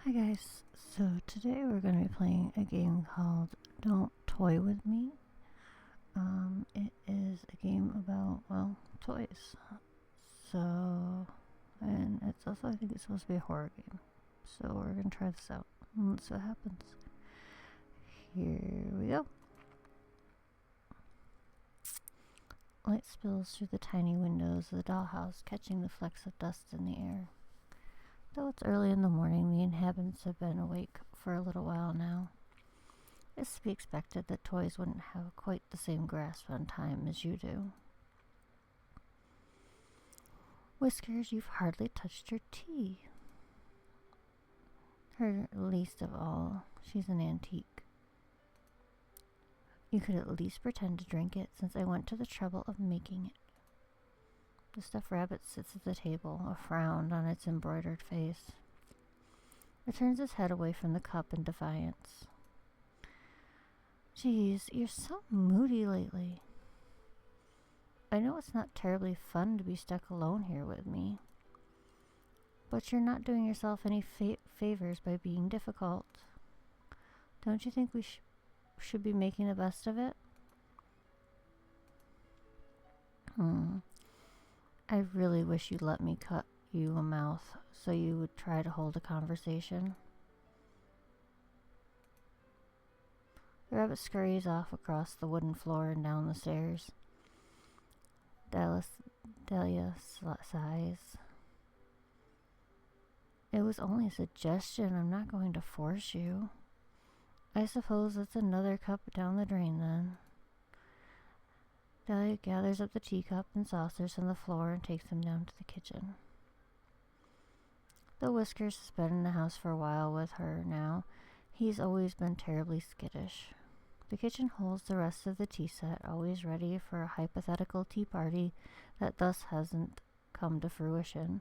Hi guys, so today we're going to be playing a game called Don't Toy With Me. It is a game about, well, toys. So, and it's also, I think it's supposed to be a horror game. So we're going to try this out and let's see what happens. Here we go. Light spills through the tiny windows of the dollhouse, catching the flecks of dust in the air. Though it's early in the morning, the inhabitants have been awake for a little while now. It's to be expected that toys wouldn't have quite the same grasp on time as you do. Whiskers, you've hardly touched your tea. Her least of all, she's an antique. You could at least pretend to drink it, since I went to the trouble of making it. The stuffed rabbit sits at the table, a frown on its embroidered face. It turns its head away from the cup in defiance. Geez, you're so moody lately. I know it's not terribly fun to be stuck alone here with me, but you're not doing yourself any favors by being difficult. Don't you think we should be making the best of it? I really wish you'd let me cut you a mouth so you would try to hold a conversation. The rabbit scurries off across the wooden floor and down the stairs. Dahlia sighs. It was only a suggestion. I'm not going to force you. I suppose it's another cup down the drain then. Dahlia gathers up the teacup and saucers from the floor and takes them down to the kitchen. Though Whiskers has been in the house for a while with her now, he's always been terribly skittish. The kitchen holds the rest of the tea set, always ready for a hypothetical tea party that thus hasn't come to fruition.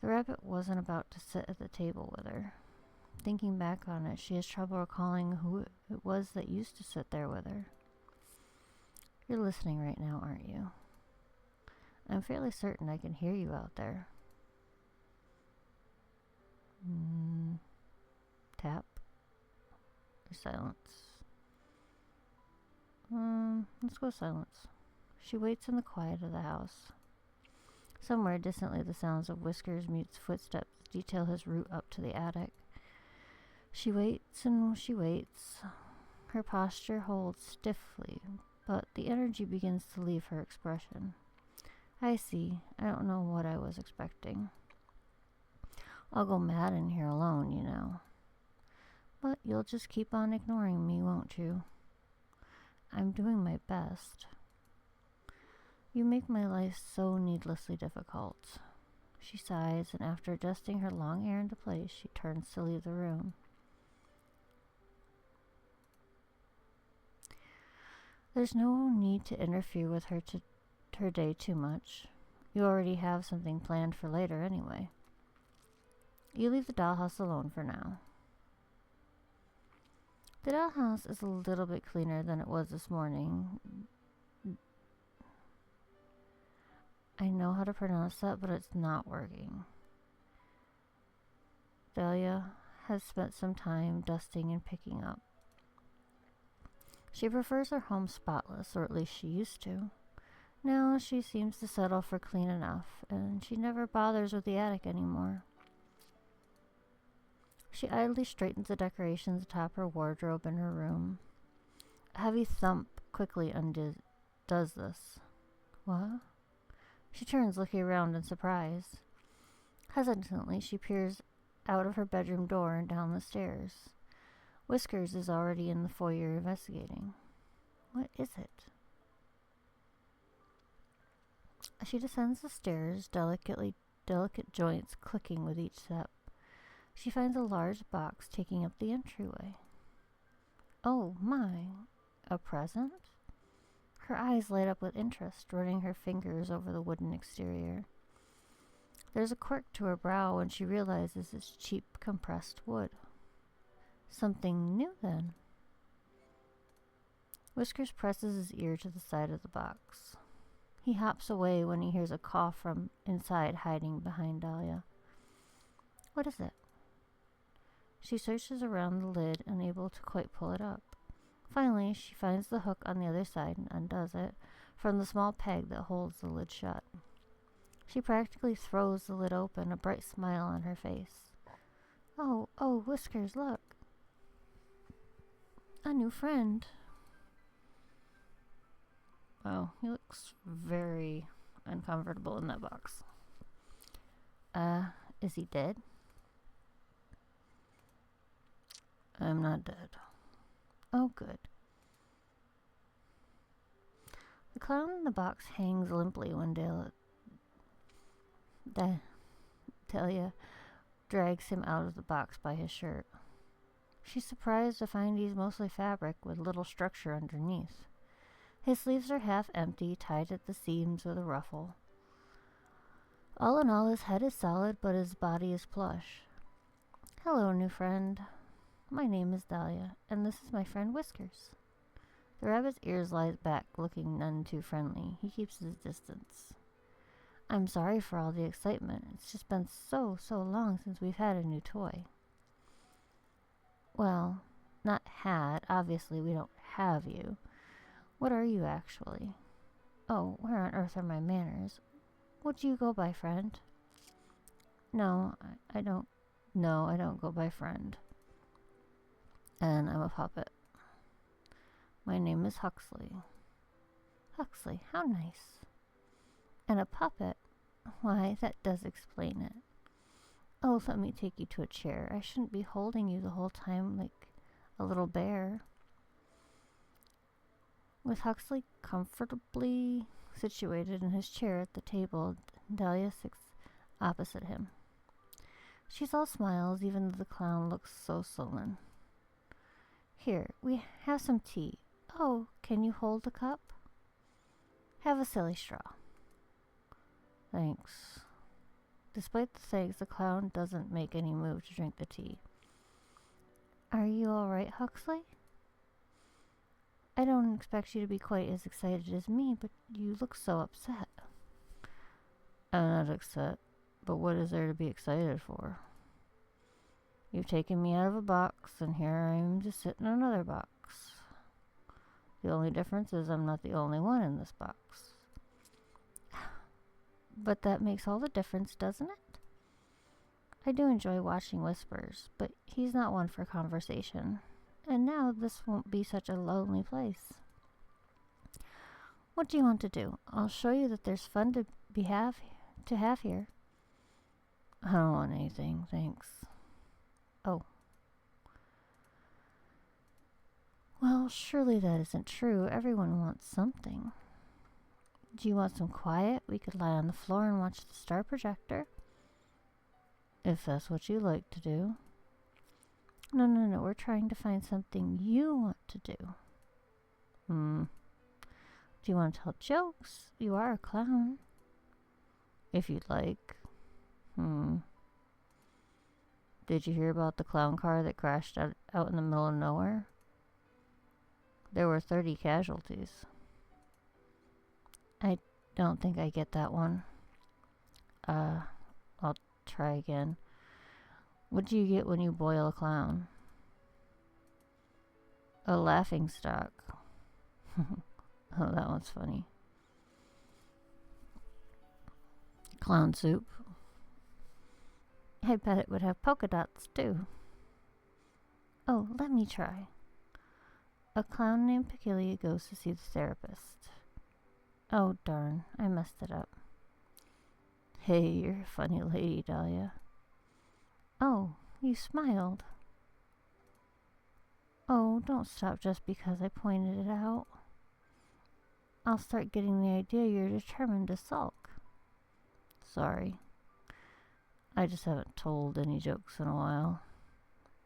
The rabbit wasn't about to sit at the table with her. Thinking back on it, she has trouble recalling who it was that used to sit there with her. You're listening right now, aren't you? I'm fairly certain I can hear you out there. Tap. Or silence. Let's go silence. She waits in the quiet of the house. Somewhere distantly, the sounds of Whisker's mute footsteps detail his route up to the attic. She waits and she waits. Her posture holds stiffly, but the energy begins to leave her expression. I see. I don't know what I was expecting. I'll go mad in here alone, you know. But you'll just keep on ignoring me, won't you? I'm doing my best. You make my life so needlessly difficult. She sighs, and after adjusting her long hair into place, she turns to leave the room. There's no need to interfere with her day too much. You already have something planned for later anyway. You leave the dollhouse alone for now. The dollhouse is a little bit cleaner than it was this morning. I know how to pronounce that, but it's not working. Dahlia has spent some time dusting and picking up. She prefers her home spotless, or at least she used to. Now she seems to settle for clean enough, and she never bothers with the attic anymore. She idly straightens the decorations atop her wardrobe in her room. A heavy thump quickly does this. What? She turns, looking around in surprise. Hesitantly, she peers out of her bedroom door and down the stairs. Whiskers is already in the foyer investigating. What is it? She descends the stairs, delicate joints clicking with each step. She finds a large box taking up the entryway. Oh my, a present? Her eyes light up with interest, running her fingers over the wooden exterior. There's a quirk to her brow when she realizes it's cheap compressed wood. Something new, then. Whiskers presses his ear to the side of the box. He hops away when he hears a cough from inside, hiding behind Dahlia. What is it? She searches around the lid, unable to quite pull it up. Finally, she finds the hook on the other side and undoes it from the small peg that holds the lid shut. She practically throws the lid open, a bright smile on her face. Oh, Whiskers, look. A new friend. Wow, he looks very uncomfortable in that box. Is he dead? I'm not dead. Oh, good. The clown in the box hangs limply when Dahlia drags him out of the box by his shirt. She's surprised to find he's mostly fabric with little structure underneath. His sleeves are half empty, tied at the seams with a ruffle. All in all, his head is solid, but his body is plush. Hello, new friend. My name is Dahlia, and this is my friend Whiskers. The rabbit's ears lie back, looking none too friendly. He keeps his distance. I'm sorry for all the excitement. It's just been so long since we've had a new toy. Well, not had. Obviously, we don't have you. What are you, actually? Oh, where on earth are my manners? What do you go by, friend? No, I don't. No, I don't go by friend. And I'm a puppet. My name is Huxley. Huxley, how nice. And a puppet? Why, that does explain it. Oh, let me take you to a chair. I shouldn't be holding you the whole time like a little bear. With Huxley comfortably situated in his chair at the table, Dahlia sits opposite him. She's all smiles, even though the clown looks so sullen. Here, we have some tea. Oh, can you hold the cup? Have a silly straw. Thanks. Despite the thanks, the clown doesn't make any move to drink the tea. Are you all right, Huxley? I don't expect you to be quite as excited as me, but you look so upset. I'm not upset, but what is there to be excited for? You've taken me out of a box, and here I am to sit in another box. The only difference is I'm not the only one in this box. But that makes all the difference, doesn't it? I do enjoy watching Whispers, but he's not one for conversation. And now this won't be such a lonely place. What do you want to do? I'll show you that there's fun to have here. I don't want anything, thanks. Oh. Well, surely that isn't true. Everyone wants something. Do you want some quiet? We could lie on the floor and watch the star projector. If that's what you like to do. No, we're trying to find something you want to do. Do you want to tell jokes? You are a clown. If you'd like. Did you hear about the clown car that crashed out in the middle of nowhere? There were 30 casualties. I don't think I get that one. I'll try again. What do you get when you boil a clown? A laughing stock. Oh, that one's funny. Clown soup. I bet it would have polka dots, too. Oh, let me try. A clown named Peculiar goes to see the therapist. Oh, darn. I messed it up. Hey, you're a funny lady, Dahlia. Oh, you smiled. Oh, don't stop just because I pointed it out. I'll start getting the idea you're determined to sulk. Sorry. I just haven't told any jokes in a while.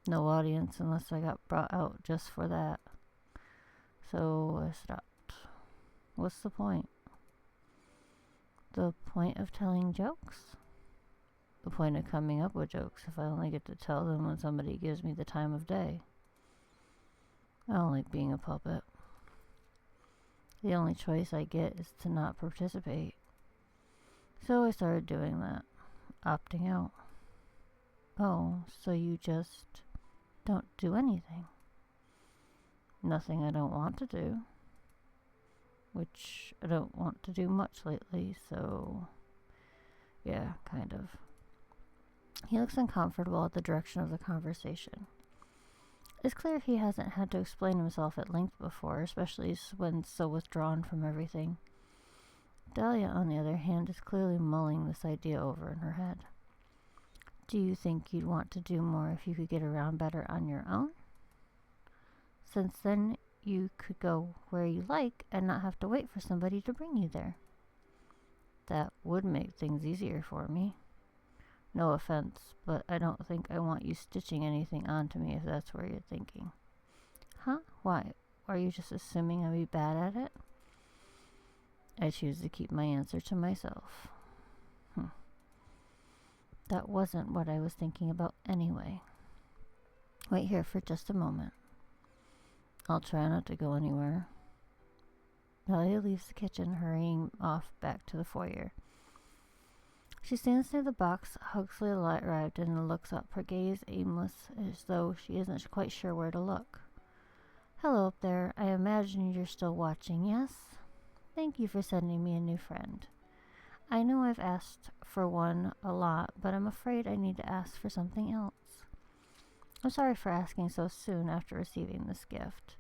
No audience unless I got brought out just for that. So I stopped. What's the point? The point of telling jokes? The point of coming up with jokes if I only get to tell them when somebody gives me the time of day. I don't like being a puppet. The only choice I get is to not participate. So I started doing that. Opting out. Oh, so you just don't do anything. Nothing I don't want to do. Which I don't want to do much lately, so yeah, kind of. He looks uncomfortable at the direction of the conversation. It's clear he hasn't had to explain himself at length before, especially when so withdrawn from everything. Dahlia, on the other hand, is clearly mulling this idea over in her head. Do you think you'd want to do more if you could get around better on your own? Since then, you could go where you like and not have to wait for somebody to bring you there. That would make things easier for me. No offense, but I don't think I want you stitching anything onto me if that's where you're thinking. Huh? Why? Are you just assuming I'd be bad at it? I choose to keep my answer to myself. That wasn't what I was thinking about anyway. Wait here for just a moment. I'll try not to go anywhere. Dahlia leaves the kitchen, hurrying off back to the foyer. She stands near the box Huxley arrived in and looks up, her gaze aimless, as though she isn't quite sure where to look. Hello up there. I imagine you're still watching, yes? Thank you for sending me a new friend. I know I've asked for one a lot, but I'm afraid I need to ask for something else. I'm sorry for asking so soon after receiving this gift,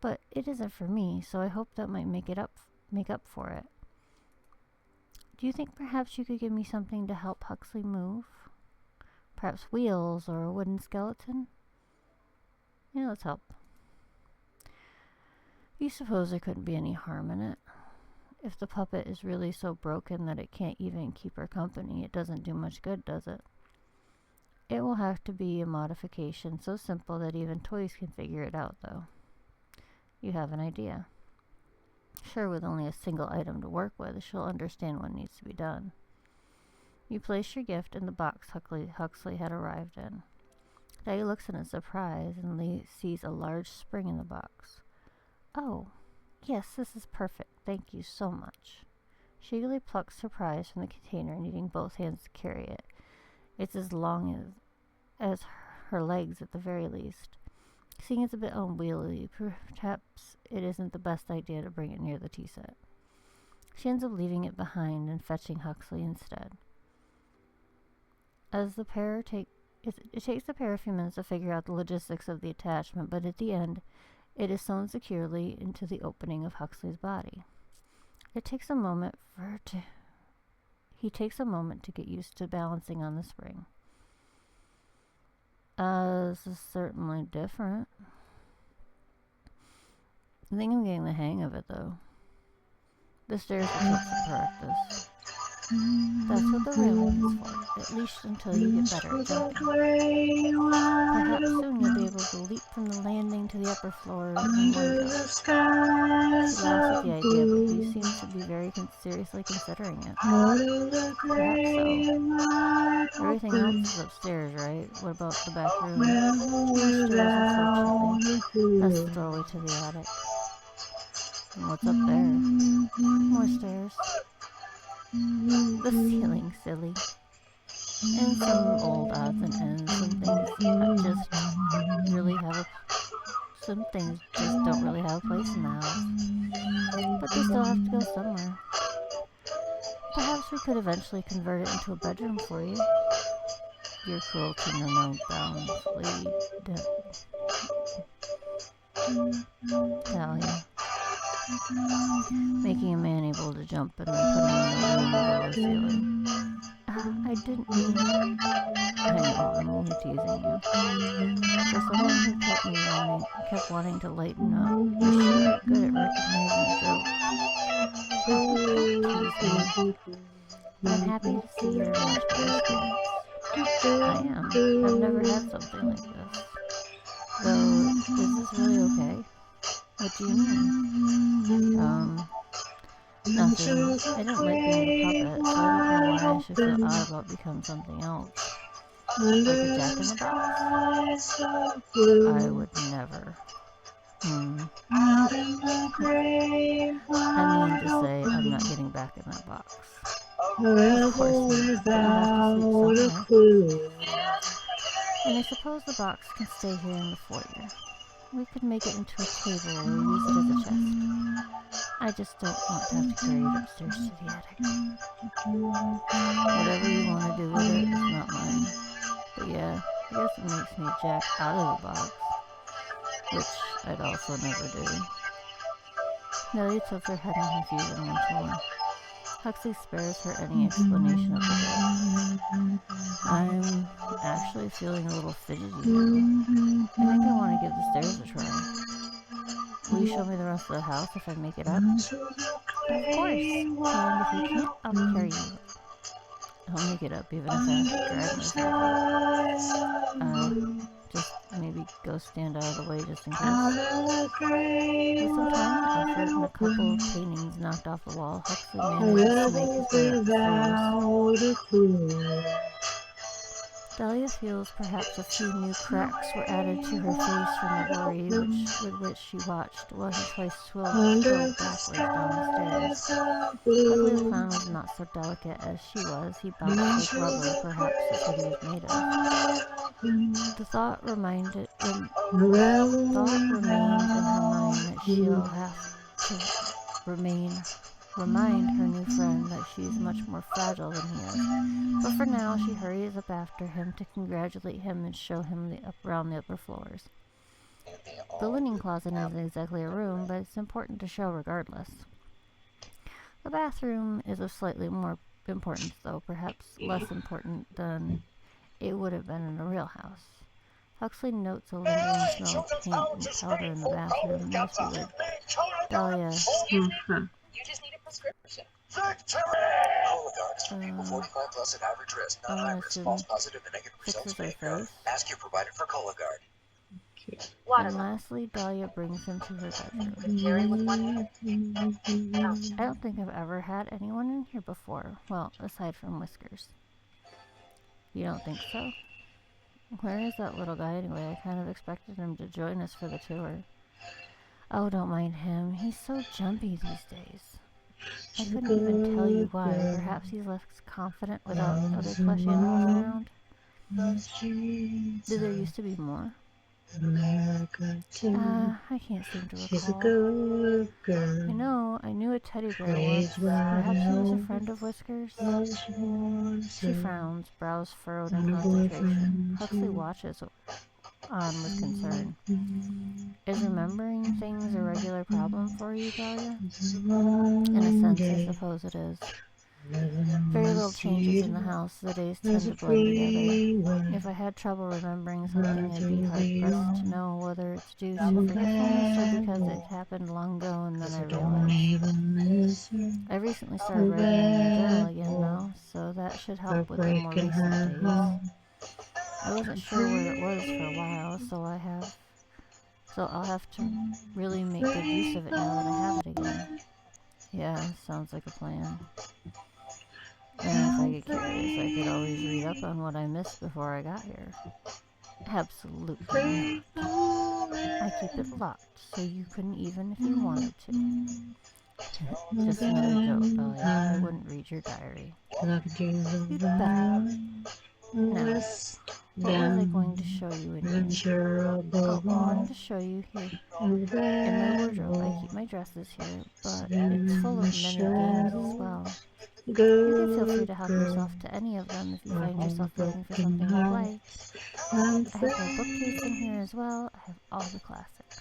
but it isn't for me, so I hope that might make up for it. Do you think perhaps you could give me something to help Huxley move? Perhaps wheels or a wooden skeleton? Yeah, let's help. You suppose there couldn't be any harm in it? If the puppet is really so broken that it can't even keep her company, it doesn't do much good, does it? It will have to be a modification so simple that even toys can figure it out, though. You have an idea. Sure, with only a single item to work with, she'll understand what needs to be done. You place your gift in the box Huxley had arrived in. Dahlia looks in surprise and sees a large spring in the box. Oh, yes, this is perfect. Thank you so much. She eagerly plucks her prize from the container, needing both hands to carry it. It's as long as her legs at the very least. Seeing it's a bit unwieldy, perhaps it isn't the best idea to bring it near the tea set. She ends up leaving it behind and fetching Huxley instead. It takes the pair a few minutes to figure out the logistics of the attachment, but at the end, it is sewn securely into the opening of Huxley's body. He takes a moment to get used to balancing on the spring. This is certainly different. I think I'm getting the hang of it, though. The stairs will help to practice. That's what the railing is for, at least until you get better at jumping. Perhaps soon you'll be able to leap from the landing to the upper floors in one go. She laughs at the idea, but he seems to be very seriously considering it. Perhaps so. Everything else is upstairs, right? What about the back room? No stairs, unfortunately. That's the doorway to the attic. And what's up there? More stairs. The ceiling, silly. And some old odds and ends, some things just really have some things just don't really have a place in the house. But they still have to go somewhere. Perhaps we could eventually convert it into a bedroom for you. Your cruelty know no bounds, Lady Dahlia. Making a man able to jump and then putting him in the room below the ceiling. I didn't mean... I know, I'm only teasing you. For someone who kept wanting to lighten up, you're sure good at recognizing jokes. Don't tease me. I'm happy to see you're in much better spirits. I am. I've never had something like this. Though, is this really okay? What do you mean? Nothing. I don't like being a puppet, so I don't know why I should feel odd about becoming something else. Like a Jack in the Box? I would never. I mean to say, I'm not getting back in that box. Of course not. I have to sleep somewhere. And I suppose the box can stay here in the foyer. We could make it into a table or use it as a chest. I just don't want to have to carry it upstairs to the attic. Whatever you want to do with it is not mine. But yeah, I guess it makes me jack out of the box, which I'd also never do. Dahlia tilts her head in confusion once more. Huxley spares her any explanation of the joke. I'm actually feeling a little fidgety now. I think I want to give the stairs a try. Will you show me the rest of the house if I make it up? Of course. And if you can't, I'll carry you up. I'll make it up even if I have to drag myself up. Just maybe go stand out of the way just in case. With some time and effort and a couple of paintings knocked off the wall, Huxley manages to make his way upstairs. Dahlia feels perhaps a few new cracks were added to her face from the worry with which she watched while he twice swirled backwards down the stairs. Luckily the clown was not so delicate as she was. He bounced like rubber, perhaps that's what he was made of. The thought remained in her mind that she'll have to remind her new friend that she is much more fragile than he is. But for now, she hurries up after him to congratulate him and show him around the upper floors. The linen closet isn't exactly a room, but it's important to show regardless. The bathroom is of slightly more importance, though perhaps less important than it would have been in a real house. Huxley notes a lingering smell of paint and powder in the bathroom. Must be with Dahlia. You just need a prescription. Cologuard is for people 45 plus at average risk, non-high-risk, false positive, and negative results may occur. Ask your provider for Cologuard. And lastly, Dahlia brings him to her bedroom. I don't think I've ever had anyone in here before. Well, aside from Whiskers. You don't think so? Where is that little guy anyway? I kind of expected him to join us for the tour. Oh, don't mind him. He's so jumpy these days. I couldn't even tell you why. Perhaps he's less confident without other flesh animals around. Did there used to be more? I can't seem to recall. I knew a teddy bear once. Perhaps he was a friend of Whiskers? She frowns, brows furrowed in concentration. Huxley watches on with concern. Is remembering things a regular problem for you, Dahlia? In a sense, I suppose it is. Very little changes in the house. The days tend to blend together. If I had trouble remembering something, I'd be hard-pressed to know whether it's due to forgetfulness or because it happened long ago and then I realized. I recently started writing in my journal again, though, so that should help with the more recent days. I wasn't sure where it was for a while, so I'll have to really make good use of it now that I have it again. Yeah, sounds like a plan. And if I get curious, I could always read up on what I missed before I got here. Absolutely not. I keep it locked, so you couldn't even if you wanted to. Just another joke, Dahlia. I wouldn't read your diary. You'd better. Now, what was I going to show you in here? Oh, I wanted to show you here. In my wardrobe, I keep my dresses here, but it's full of many games as well. You can feel free to help yourself to any of them if you find yourself looking for something to play. I have my bookcase in here as well. I have all the classics.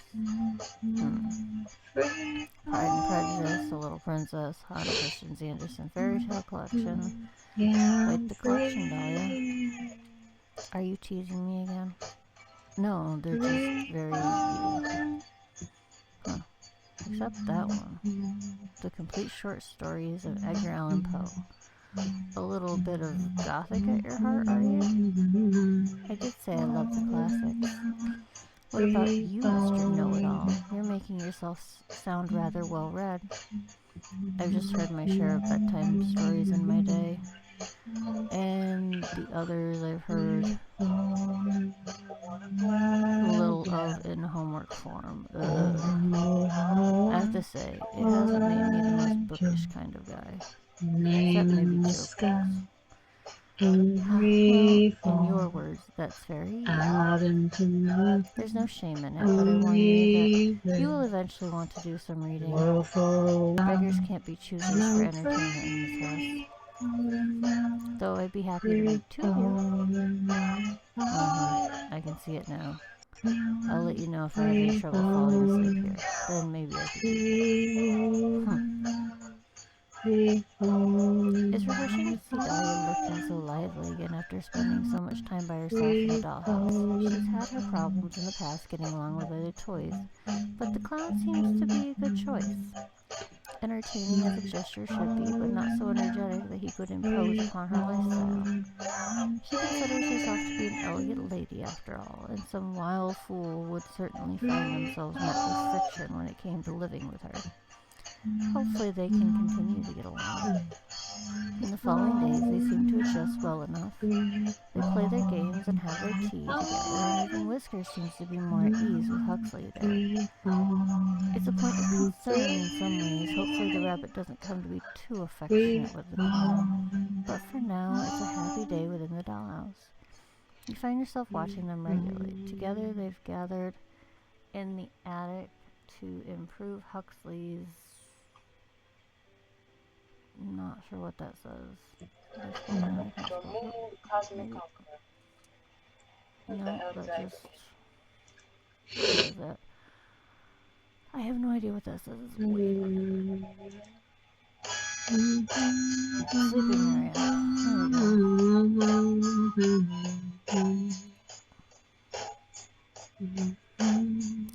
Pride and Prejudice, The Little Princess, Hans Christian Andersen Fairy Tale Collection. Quite the collection, Dahlia. Are you teasing me again? No, they're just very easy. Huh. Except that one. The complete short stories of Edgar Allan Poe. A little bit of gothic at your heart, are you? I did say I love the classics. What about you, Mr. Know-It-All? You're making yourself sound rather well-read. I've just read my share of bedtime stories in my day. And the others I've heard a little of in homework form. I have to say, it hasn't made me the most bookish kind of guy. Except maybe joke books. Well, in your 4 words. That's very you. There's no shame in it, but I warn you that you will eventually want to do some reading. Beggars can't be choosers for entertainment in this house. Though I'd be happy to read to you. I can see it now. I'll let you know if I have any trouble falling asleep here. Then maybe I could. It's refreshing to see Dahlia looking so lively again after spending so much time by herself in the dollhouse. She's had her problems in the past getting along with other toys, but the clown seems to be a good choice. Entertaining as a gesture should be, but not so energetic that he could impose upon her lifestyle. She considers herself to be an elegant lady after all, and some wild fool would certainly find themselves met with friction when it came to living with her. Hopefully they can continue to get along. In the following days, they seem to adjust well enough. They play their games and have their tea together, and even Wisker seems to be more at ease with Huxley there. It's a point of concern in some ways. Hopefully the rabbit doesn't come to be too affectionate with the clown. But for now, it's a happy day within the dollhouse. You find yourself watching them regularly. Together, they've gathered in the attic to improve Huxley's... Not sure what that says. Cosmic no, that just says that. I have no idea what that says. Sleeping area.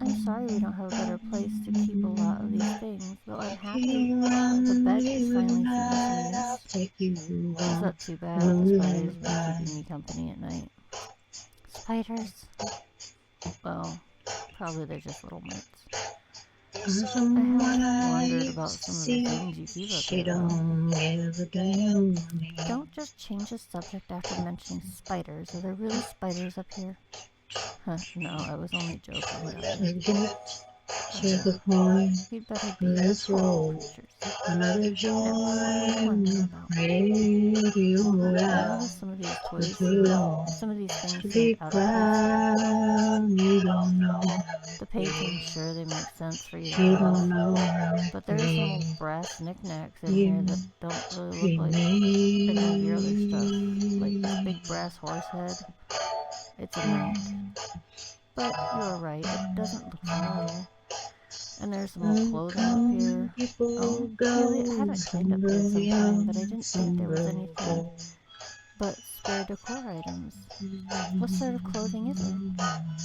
I'm sorry we don't have a better place to keep a lot of these things, though I'm happy the bed is finally seen its use. It's not too bad, the spiders have been keeping me company at night. Spiders? Well, probably they're just little mites. I have wondered about some of the things you keep up there. Don't just change the subject after mentioning spiders. Are there really spiders up here? Huh, no, I was only joking. You'd better be creatures. Another joy, radio loud. Some of these toys, some of these things Be seem out of proud, you don't know. the painting, sure, they make sense for you You to don't love. know. But there's some old brass knickknacks in here that don't really look like any of your other stuff. Like this big brass horse head. It's a knight. But you're right, it doesn't look familiar. And there's some old clothing up here. Oh, really? I haven't cleaned up here sometime, but I didn't think there was anything but spare decor items. What sort of clothing is it?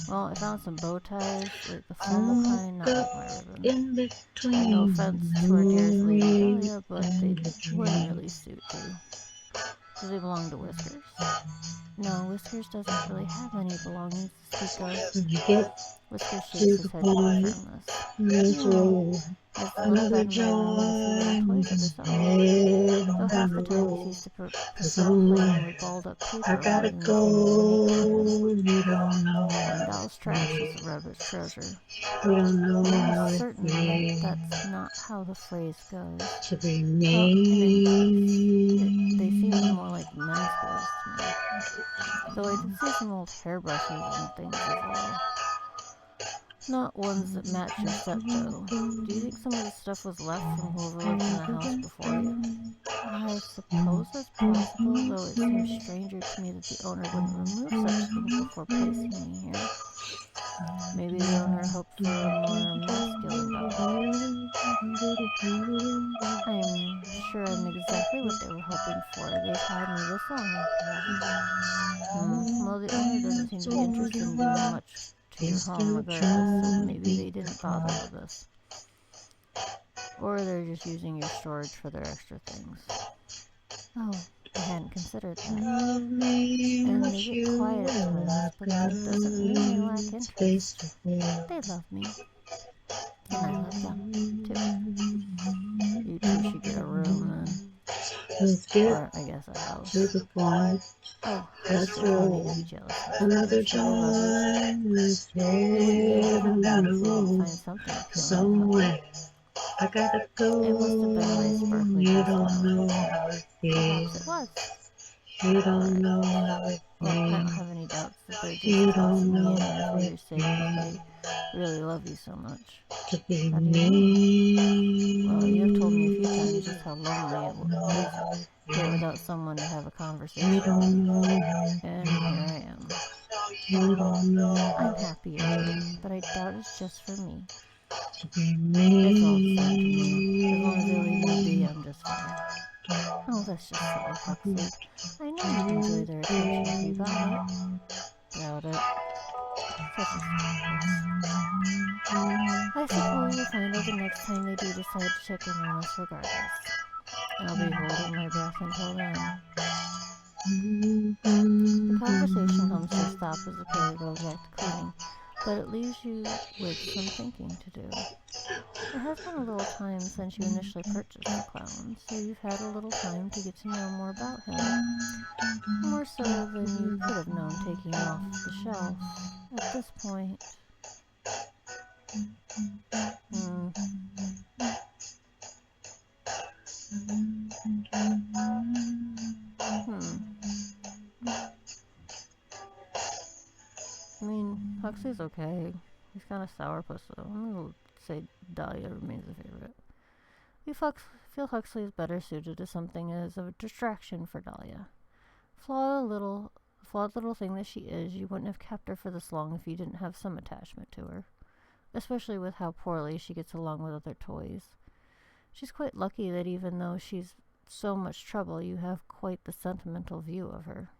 Well, I found some bow ties, like the formal kind, not like my ribbon. And no offense to our dearest Lady Dahlia, but they wouldn't really suit you. Do they belong to Whiskers? No, Whiskers doesn't really have any belongings to speak of. Whiskers shakes his head to confirm this. As the little bedroom toys of this hour. Though half the time he seems to prefer playing with balled up paper. I gotta go, you don't know. One doll's trash is a rabbit's treasure. You don't know how I'm it certain feels that's not how the phrase goes. to be me. They seem more like men's clothes to me. Though I did see some old hairbrushes and things as well. Not ones that match your set, though. Do you think some of the stuff was left from whoever lived in the house before you? I suppose that's possible, though it seems stranger to me that the owner wouldn't remove such things before placing me here. Maybe the owner hoped for a more masculine doll. I'm sure I'm exactly what they were hoping for. They've had me this long. Well, the owner doesn't seem to be interested in doing much to your home regardless, so maybe they didn't bother with this. Or they're just using your storage for their extra things. Oh, I hadn't considered that. And they get quiet at times, but that doesn't mean they lack interest. They love me. And I love them, too. You two should get a room then. Or, I guess, a house. To the point. Oh, That's all. all. Be jealous. Another joy was there, Find something somewhere. I gotta go. It must have been a nice sparkly You crystal. don't know how it Perhaps feels it was. You don't know how it Well, I don't feels have any doubts that they're You just don't tossing you know in there how for it your sake because they really love you so much. to be How do you know? me. Well, you have told me a few times just how lonely it Know is how it here feels. without someone to have a You conversation with. don't know how it And here I feels. am. You don't know I'm how it happy you're here, feels but I doubt it's just for me. to be It's all the same to me. As long as they leave me be, me. I'm just fine. Oh, that's just silly, Huxley. I know you'd enjoy their attention if you got it. Doubt it. Such a sweet place. I suppose we'll find out the next time they do decide to check in on us regardless. I'll be holding my breath until then. The conversation comes to a stop as the pair goes back to cleaning, but it leaves you with some thinking to do. It has been a little time since you initially purchased the clown, so you've had a little time to get to know more about him. More so than you could have known taking him off the shelf. At this point, hmm, hmm. I mean, Huxley's okay. He's kind of sourpuss though. I'm gonna say Dahlia remains a favorite. We feel Huxley is better suited to something as a distraction for Dahlia. Flawed little thing that she is, you wouldn't have kept her for this long if you didn't have some attachment to her. Especially with how poorly she gets along with other toys. She's quite lucky that even though she's so much trouble, you have quite the sentimental view of her.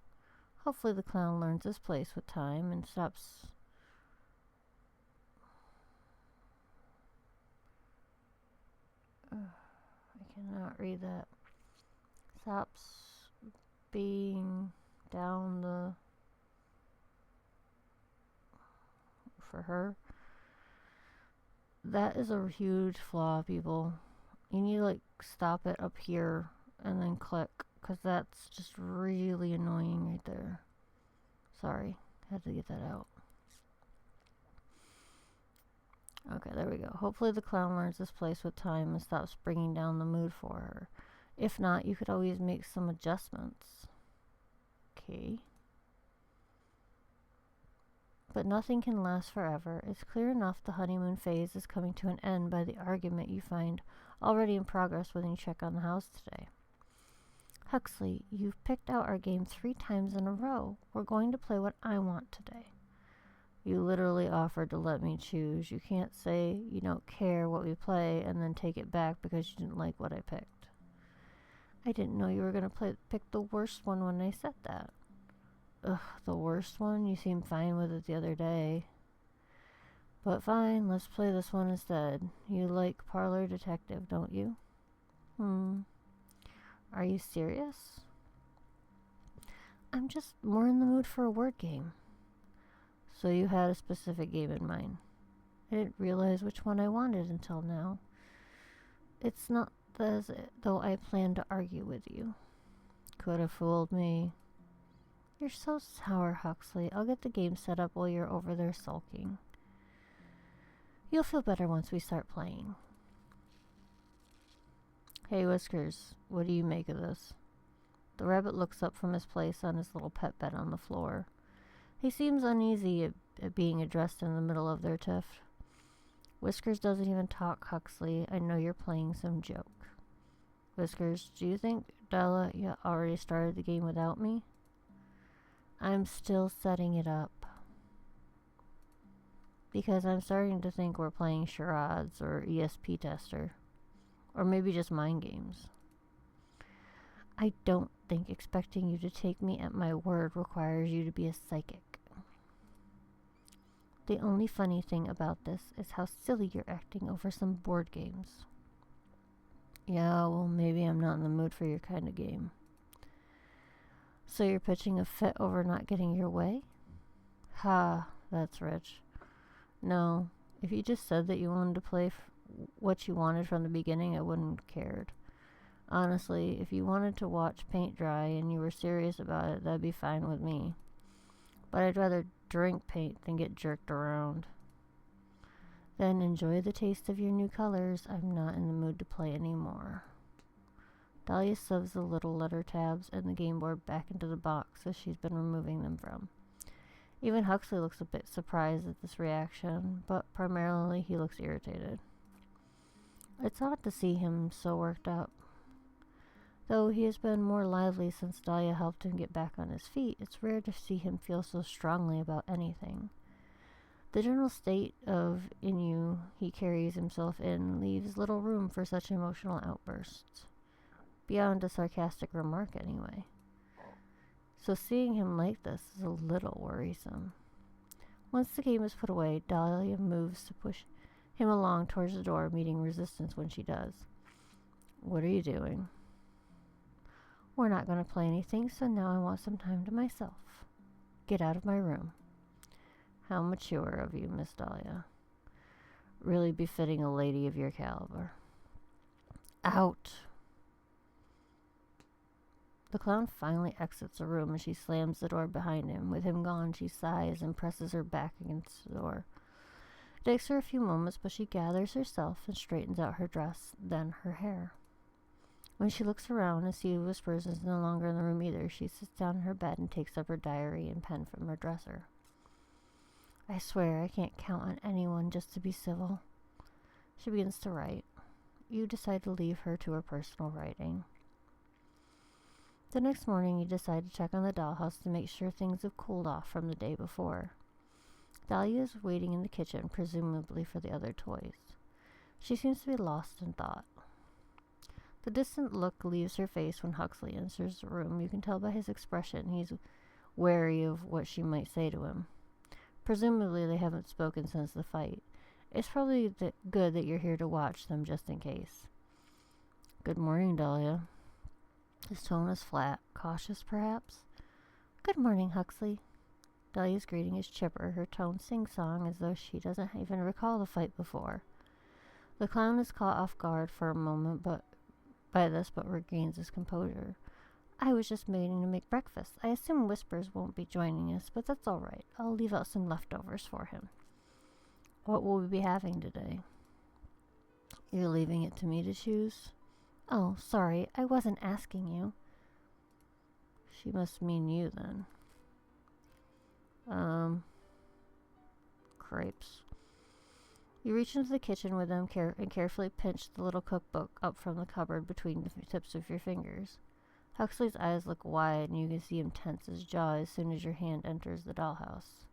Hopefully the clown learns his place with time and stops... I cannot read that. Stops being down the... for her. That is a huge flaw, people. You need to like stop it up here and then click, because that's just really annoying right there. Sorry, had to get that out. Okay, there we go. Hopefully the clown learns this place with time and stops bringing down the mood for her. If not, you could always make some adjustments. Okay. But nothing can last forever. It's clear enough the honeymoon phase is coming to an end by the argument you find already in progress when you check on the house today. Huxley, you've picked out our game 3 times in a row. We're going to play what I want today. You literally offered to let me choose. You can't say you don't care what we play and then take it back because you didn't like what I picked. I didn't know you were going to pick the worst one when I said that. Ugh, the worst one? You seemed fine with it the other day. But fine, let's play this one instead. You like Parlor Detective, don't you? Are you serious? I'm just more in the mood for a word game. So you had a specific game in mind. I didn't realize which one I wanted until now. It's not as though I planned to argue with you. Could have fooled me. You're so sour, Huxley. I'll get the game set up while you're over there sulking. You'll feel better once we start playing. Hey, Whiskers, what do you make of this? The rabbit looks up from his place on his little pet bed on the floor. He seems uneasy at being addressed in the middle of their tiff. Whiskers doesn't even talk, Huxley. I know you're playing some joke. Whiskers, do you think Dahlia already started the game without me? I'm still setting it up. Because I'm starting to think we're playing charades or ESP tester. Or maybe just mind games. I don't think expecting you to take me at my word requires you to be a psychic. The only funny thing about this is how silly you're acting over some board games. Yeah, well, maybe I'm not in the mood for your kind of game. So you're pitching a fit over not getting your way? Ha, that's rich. No, if you just said that you wanted to play what you wanted from the beginning, I wouldn't have cared. Honestly, if you wanted to watch paint dry and you were serious about it, that'd be fine with me. But I'd rather drink paint than get jerked around. Then enjoy the taste of your new colors. I'm not in the mood to play anymore. Dahlia shoves the little letter tabs and the game board back into the box as she's been removing them from. Even Huxley looks a bit surprised at this reaction, but primarily he looks irritated. It's odd to see him so worked up. Though he has been more lively since Dahlia helped him get back on his feet, it's rare to see him feel so strongly about anything. The general state of ennui he carries himself in leaves little room for such emotional outbursts. Beyond a sarcastic remark, anyway. So seeing him like this is a little worrisome. Once the game is put away, Dahlia moves to push him along towards the door, meeting resistance when she does. What are you doing? We're not going to play anything, so now I want some time to myself. Get out of my room. How mature of you, Miss Dahlia. Really befitting a lady of your caliber. Out! The clown finally exits the room and she slams the door behind him. With him gone, she sighs and presses her back against the door. It takes her a few moments, but she gathers herself and straightens out her dress, then her hair. When she looks around and sees Whispers is no longer in the room either, she sits down in her bed and takes up her diary and pen from her dresser. I swear I can't count on anyone just to be civil. She begins to write. You decide to leave her to her personal writing. The next morning, you decide to check on the dollhouse to make sure things have cooled off from the day before. Dahlia is waiting in the kitchen, presumably for the other toys. She seems to be lost in thought. The distant look leaves her face when Huxley enters the room. You can tell by his expression he's wary of what she might say to him. Presumably they haven't spoken since the fight. It's probably good that you're here to watch them just in case. Good morning, Dahlia. His tone is flat, cautious perhaps. Good morning, Huxley. Dahlia's greeting is chipper, her tone sing-song as though she doesn't even recall the fight before. The clown is caught off guard for a moment but regains his composure. I was just waiting to make breakfast. I assume Whispers won't be joining us, but that's all right. I'll leave out some leftovers for him. What will we be having today? You're leaving it to me to choose? Oh, sorry, I wasn't asking you. She must mean you, then. Crepes. You reach into the kitchen with them and carefully pinch the little cookbook up from the cupboard between the tips of your fingers. Huxley's eyes look wide, and you can see him tense his jaw as soon as your hand enters the dollhouse.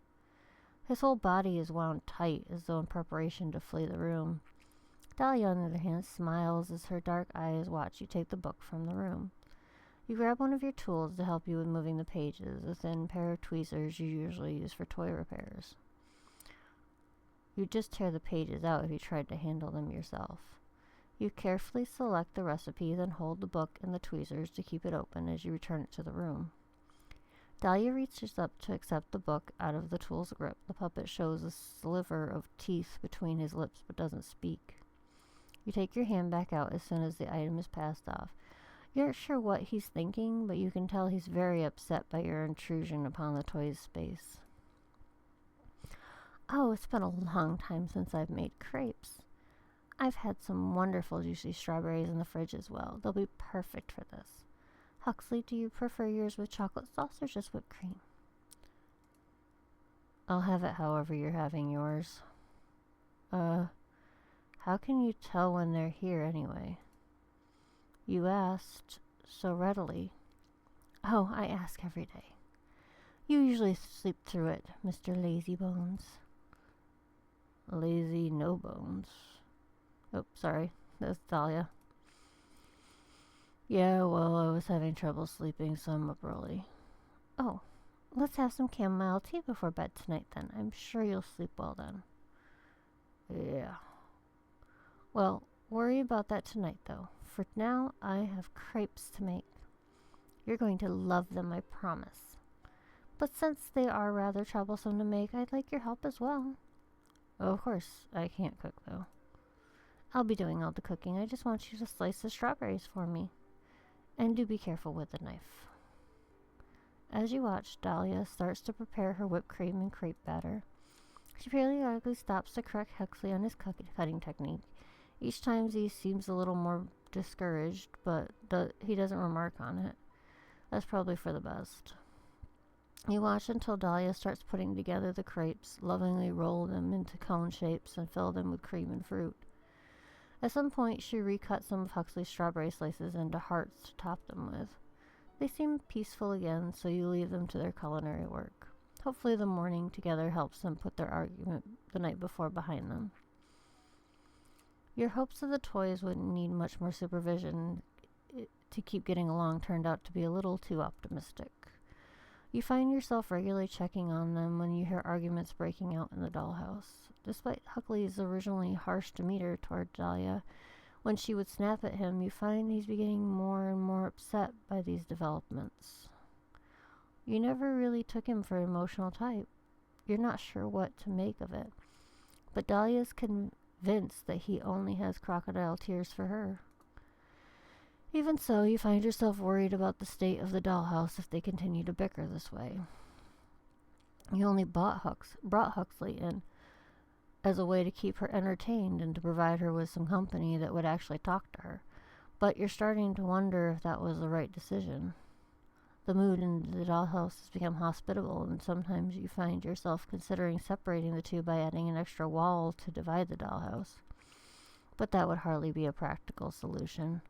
His whole body is wound tight, as though in preparation to flee the room. Dahlia, on the other hand, smiles as her dark eyes watch you take the book from the room. You grab one of your tools to help you with moving the pages, a thin pair of tweezers you usually use for toy repairs. You'd just tear the pages out if you tried to handle them yourself. You carefully select the recipe, then hold the book and the tweezers to keep it open as you return it to the room. Dahlia reaches up to accept the book out of the tool's grip. The puppet shows a sliver of teeth between his lips but doesn't speak. You take your hand back out as soon as the item is passed off. You're not sure what he's thinking, but you can tell he's very upset by your intrusion upon the toy's space. Oh, it's been a long time since I've made crepes. I've had some wonderful juicy strawberries in the fridge as well. They'll be perfect for this. Huxley, do you prefer yours with chocolate sauce or just whipped cream? I'll have it however you're having yours. How can you tell when they're here anyway? You asked so readily. Oh, I ask every day. You usually sleep through it, Mr. Lazybones. Lazy no bones. Oh, sorry. That's Dahlia. Yeah, well, I was having trouble sleeping, so I'm up early. Oh, let's have some chamomile tea before bed tonight, then. I'm sure you'll sleep well then. Yeah. Well, worry about that tonight, though. For now, I have crepes to make. You're going to love them, I promise. But since they are rather troublesome to make, I'd like your help as well. Oh, of course, I can't cook, though. I'll be doing all the cooking. I just want you to slice the strawberries for me. And do be careful with the knife. As you watch, Dahlia starts to prepare her whipped cream and crepe batter. She periodically stops to correct Huxley on his cutting technique. Each time he seems a little more discouraged, but he doesn't remark on it. That's probably for the best. You watch until Dahlia starts putting together the crepes, lovingly roll them into cone shapes, and fill them with cream and fruit. At some point, she recuts some of Huxley's strawberry slices into hearts to top them with. They seem peaceful again, so you leave them to their culinary work. Hopefully the morning together helps them put their argument the night before behind them. Your hopes that the toys wouldn't need much more supervision to keep getting along turned out to be a little too optimistic. You find yourself regularly checking on them when you hear arguments breaking out in the dollhouse. Despite Huxley's originally harsh demeanor toward Dahlia, when she would snap at him, you find he's beginning more and more upset by these developments. You never really took him for an emotional type. You're not sure what to make of it. But Dahlia's convinced that he only has crocodile tears for her. Even so, you find yourself worried about the state of the dollhouse if they continue to bicker this way. You only brought Huxley in as a way to keep her entertained and to provide her with some company that would actually talk to her. But you're starting to wonder if that was the right decision. The mood in the dollhouse has become hospitable, and sometimes you find yourself considering separating the two by adding an extra wall to divide the dollhouse. But that would hardly be a practical solution.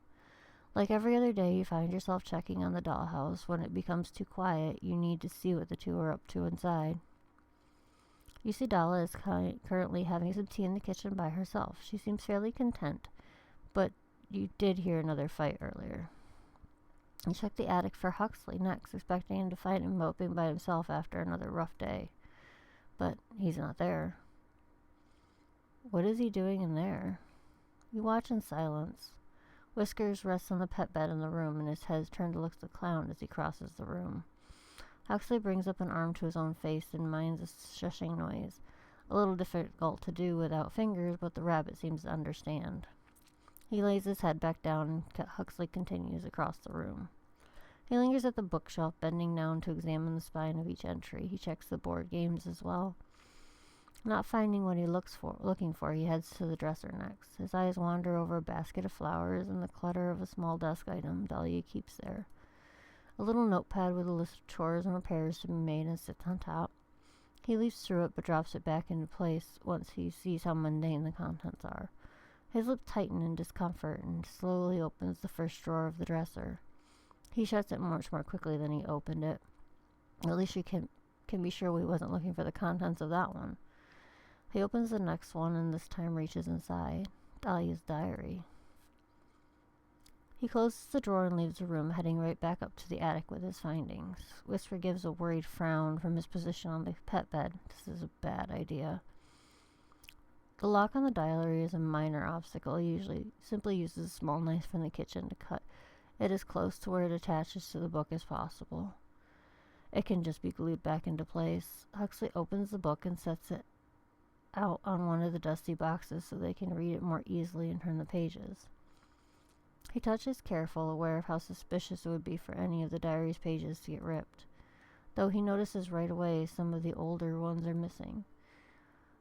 Like every other day, you find yourself checking on the dollhouse. When it becomes too quiet, you need to see what the two are up to inside. You see Dahlia is currently having some tea in the kitchen by herself. She seems fairly content, but you did hear another fight earlier. You check the attic for Huxley next, expecting him to find him moping by himself after another rough day. But he's not there. What is he doing in there? You watch in silence. Whiskers rests on the pet bed in the room, and his head is turned to look at the clown as he crosses the room. Huxley brings up an arm to his own face and minds a shushing noise. A little difficult to do without fingers, but the rabbit seems to understand. He lays his head back down, and Huxley continues across the room. He lingers at the bookshelf, bending down to examine the spine of each entry. He checks the board games as well. Not finding what he looking for, he heads to the dresser next. His eyes wander over a basket of flowers and the clutter of a small desk item Dahlia keeps there. A little notepad with a list of chores and repairs to be made and sits on top. He leafs through it but drops it back into place once he sees how mundane the contents are. His lips tighten in discomfort and slowly opens the first drawer of the dresser. He shuts it much more quickly than he opened it. At least you can be sure he wasn't looking for the contents of that one. He opens the next one and this time reaches inside. Dahlia's diary. He closes the drawer and leaves the room, heading right back up to the attic with his findings. Wisker gives a worried frown from his position on the pet bed. This is a bad idea. The lock on the diary is a minor obstacle. He usually simply uses a small knife from the kitchen to cut it as close to where it attaches to the book as possible. It can just be glued back into place. Huxley opens the book and sets it out on one of the dusty boxes so they can read it more easily and turn the pages. He touches careful, aware of how suspicious it would be for any of the diary's pages to get ripped, though he notices right away some of the older ones are missing.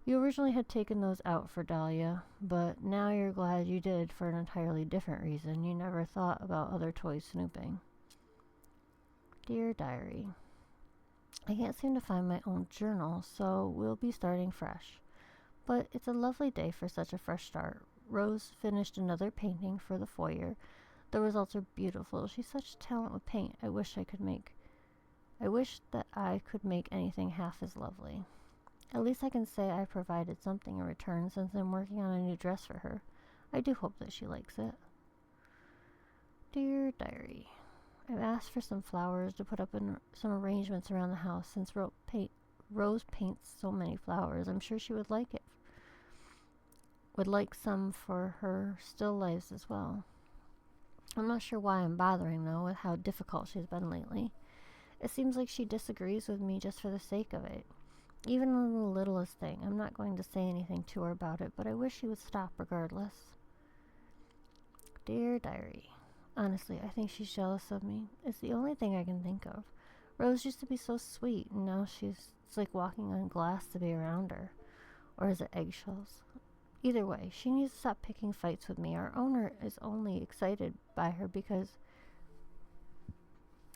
You originally had taken those out for Dahlia, but now you're glad you did for an entirely different reason. You never thought about other toys snooping. Dear Diary, I can't seem to find my own journal, so we'll be starting fresh. But it's a lovely day for such a fresh start. Rose finished another painting for the foyer. The results are beautiful. She's such talent with paint. I wish that I could make anything half as lovely. At least I can say I provided something in return since I'm working on a new dress for her. I do hope that she likes it. Dear Diary, I've asked for some flowers to put up in some arrangements around the house since Rose paints so many flowers. I'm sure she would like it. Would like some for her still lifes as well. I'm not sure why I'm bothering, though, with how difficult she's been lately. It seems like she disagrees with me just for the sake of it. Even on the littlest thing. I'm not going to say anything to her about it, but I wish she would stop regardless. Dear Diary, honestly, I think she's jealous of me. It's the only thing I can think of. Rose used to be so sweet, and now it's like walking on glass to be around her. Or is it eggshells? Either way, she needs to stop picking fights with me. Our owner is only excited by her because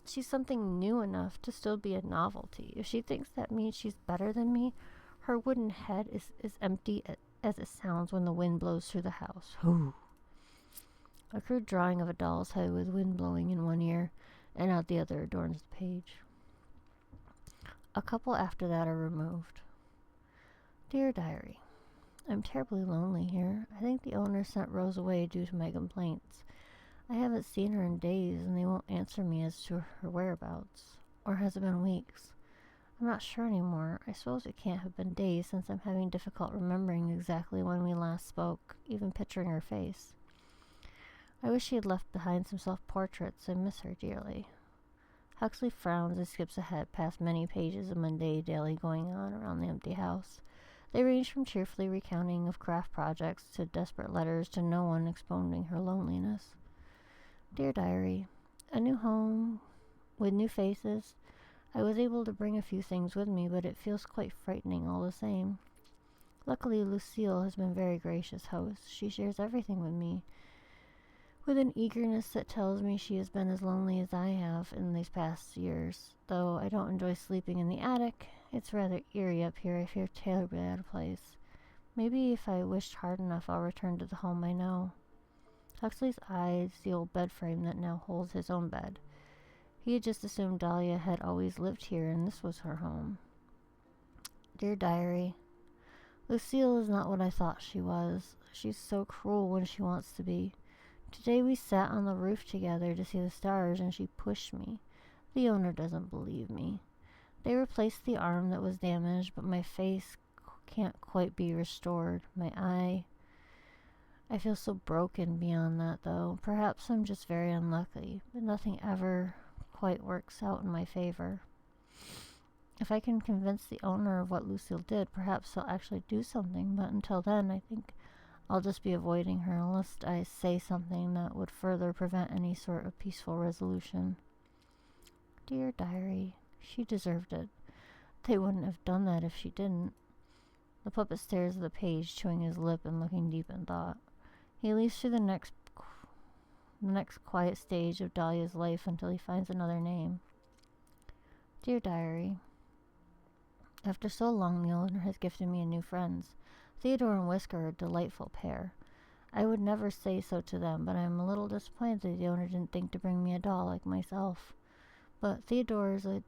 she's something new enough to still be a novelty. If she thinks that means she's better than me, her wooden head is as empty as it sounds when the wind blows through the house. Ooh. A crude drawing of a doll's head with wind blowing in one ear and out the other adorns the page. A couple after that are removed. Dear Diary, I'm terribly lonely here. I think the owner sent Rose away due to my complaints. I haven't seen her in days, and they won't answer me as to her whereabouts. Or has it been weeks? I'm not sure anymore. I suppose it can't have been days, since I'm having difficult remembering exactly when we last spoke, even picturing her face. I wish she had left behind some self-portraits. I miss her dearly. Huxley frowns and skips ahead past many pages of mundane daily going on around the empty house. They range from cheerfully recounting of craft projects to desperate letters to no one expounding her loneliness. Dear Diary, a new home with new faces. I was able to bring a few things with me, but it feels quite frightening all the same. Luckily, Lucille has been a very gracious host. She shares everything with me, with an eagerness that tells me she has been as lonely as I have in these past years. Though I don't enjoy sleeping in the attic, it's rather eerie up here. I feel terribly out of place. Maybe if I wished hard enough, I'll return to the home I know. Huxley's eyes the old bed frame that now holds his own bed. He had just assumed Dahlia had always lived here, and this was her home. Dear Diary, Lucille is not what I thought she was. She's so cruel when she wants to be. Today we sat on the roof together to see the stars, and she pushed me. The owner doesn't believe me. They replaced the arm that was damaged, but my face can't quite be restored. My eye... I feel so broken beyond that, though. Perhaps I'm just very unlucky, but nothing ever quite works out in my favor. If I can convince the owner of what Lucille did, perhaps he'll actually do something, but until then, I think I'll just be avoiding her unless I say something that would further prevent any sort of peaceful resolution. Dear Diary, she deserved it. They wouldn't have done that if she didn't. The puppet stares at the page, chewing his lip and looking deep in thought. He leaves through the next quiet stage of Dahlia's life until he finds another name. Dear Diary, after so long, the owner has gifted me new friends. Theodore and Wisker are a delightful pair. I would never say so to them, but I'm a little disappointed that the owner didn't think to bring me a doll like myself. But Theodore is a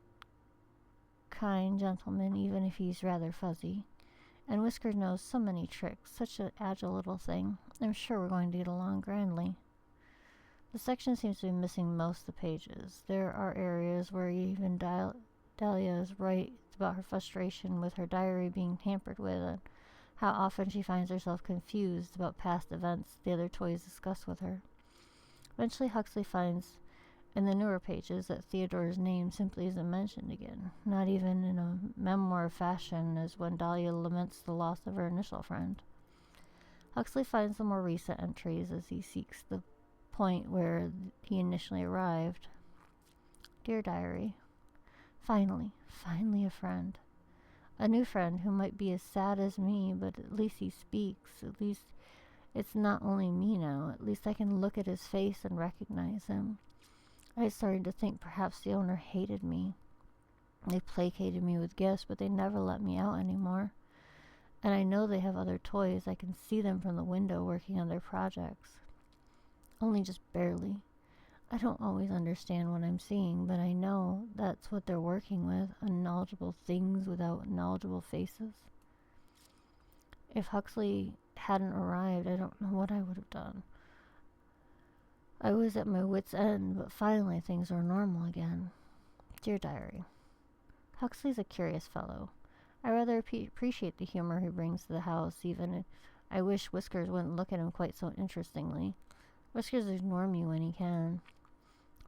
kind gentleman, even if he's rather fuzzy. And Wisker knows so many tricks, such an agile little thing. I'm sure we're going to get along grandly. The section seems to be missing most of the pages. There are areas where even Dahlia is right about her frustration with her diary being tampered with, and how often she finds herself confused about past events the other toys discuss with her. Eventually Huxley finds in the newer pages that Theodore's name simply isn't mentioned again, not even in a memoir fashion as when Dahlia laments the loss of her initial friend. Huxley finds the more recent entries as he seeks the point where he initially arrived. Dear Diary, finally a friend. A new friend who might be as sad as me, but at least he speaks. At least it's not only me now. At least I can look at his face and recognize him. I started to think perhaps the owner hated me. They placated me with gifts, but they never let me out anymore. And I know they have other toys. I can see them from the window working on their projects. Only just barely. I don't always understand what I'm seeing, but I know that's what they're working with, unknowledgeable things without knowledgeable faces. If Huxley hadn't arrived, I don't know what I would have done. I was at my wit's end, but finally things are normal again. Dear Diary, Huxley's a curious fellow. I rather appreciate the humor he brings to the house, even if I wish Whiskers wouldn't look at him quite so interestingly. Whiskers ignores me when he can.